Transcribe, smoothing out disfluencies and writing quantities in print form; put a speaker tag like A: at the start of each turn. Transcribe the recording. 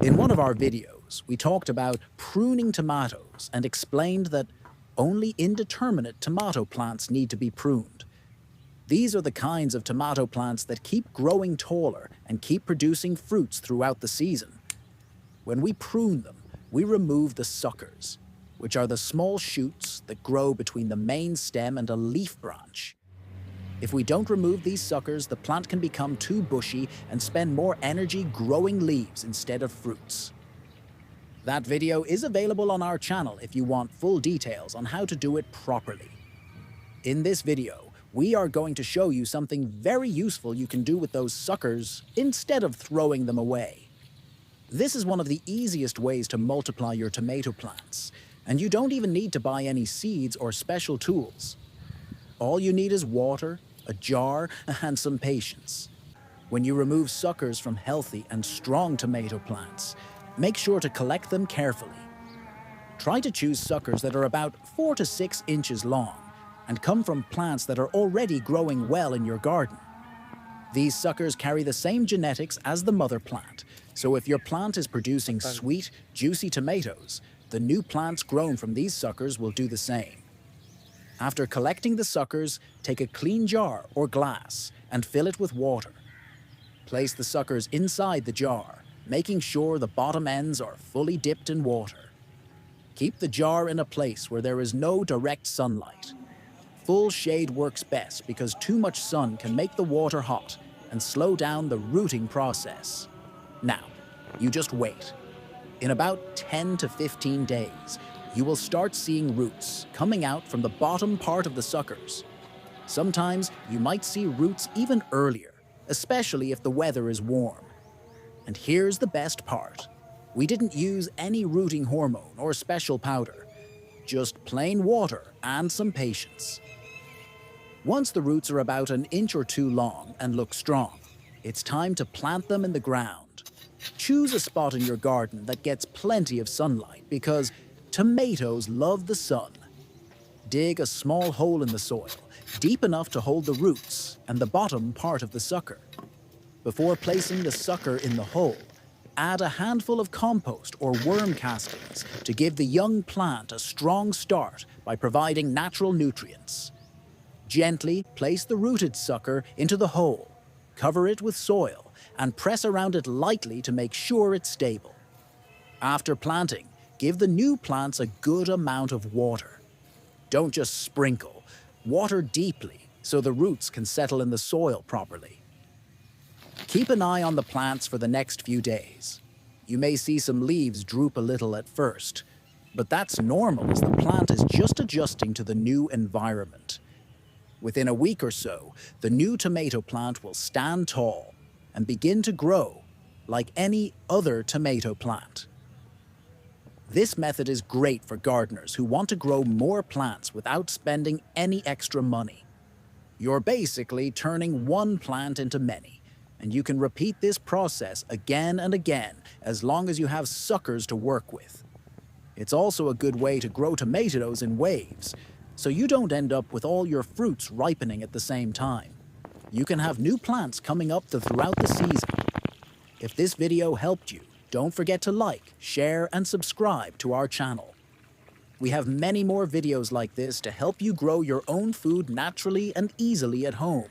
A: In one of our videos, we talked about pruning tomatoes and explained that only indeterminate tomato plants need to be pruned. These are the kinds of tomato plants that keep growing taller and keep producing fruits throughout the season. When we prune them, we remove the suckers, which are the small shoots that grow between the main stem and a leaf branch. If we don't remove these suckers, the plant can become too bushy and spend more energy growing leaves instead of fruits. That video is available on our channel if you want full details on how to do it properly. In this video, we are going to show you something very useful you can do with those suckers instead of throwing them away. This is one of the easiest ways to multiply your tomato plants, and you don't even need to buy any seeds or special tools. All you need is water, a jar, and some patience. When you remove suckers from healthy and strong tomato plants, make sure to collect them carefully. Try to choose suckers that are about 4 to 6 inches long and come from plants that are already growing well in your garden. These suckers carry the same genetics as the mother plant, so if your plant is producing sweet, juicy tomatoes, the new plants grown from these suckers will do the same. After collecting the suckers, take a clean jar or glass and fill it with water. Place the suckers inside the jar, making sure the bottom ends are fully dipped in water. Keep the jar in a place where there is no direct sunlight. Full shade works best because too much sun can make the water hot and slow down the rooting process. Now, you just wait. In about 10 to 15 days, you will start seeing roots coming out from the bottom part of the suckers. Sometimes you might see roots even earlier, especially if the weather is warm. And here's the best part. We didn't use any rooting hormone or special powder, just plain water and some patience. Once the roots are about an inch or two long and look strong, it's time to plant them in the ground. Choose a spot in your garden that gets plenty of sunlight because tomatoes love the sun. Dig a small hole in the soil, deep enough to hold the roots and the bottom part of the sucker. Before placing the sucker in the hole, add a handful of compost or worm castings to give the young plant a strong start by providing natural nutrients. Gently place the rooted sucker into the hole, cover it with soil, and press around it lightly to make sure it's stable. After planting, give the new plants a good amount of water. Don't just sprinkle, water deeply so the roots can settle in the soil properly. Keep an eye on the plants for the next few days. You may see some leaves droop a little at first, but that's normal as the plant is just adjusting to the new environment. Within a week or so, the new tomato plant will stand tall and begin to grow like any other tomato plant. This method is great for gardeners who want to grow more plants without spending any extra money. You're basically turning one plant into many, and you can repeat this process again and again as long as you have suckers to work with. It's also a good way to grow tomatoes in waves, so you don't end up with all your fruits ripening at the same time. You can have new plants coming up throughout the season. If this video helped you, don't forget to like, share, and subscribe to our channel. We have many more videos like this to help you grow your own food naturally and easily at home.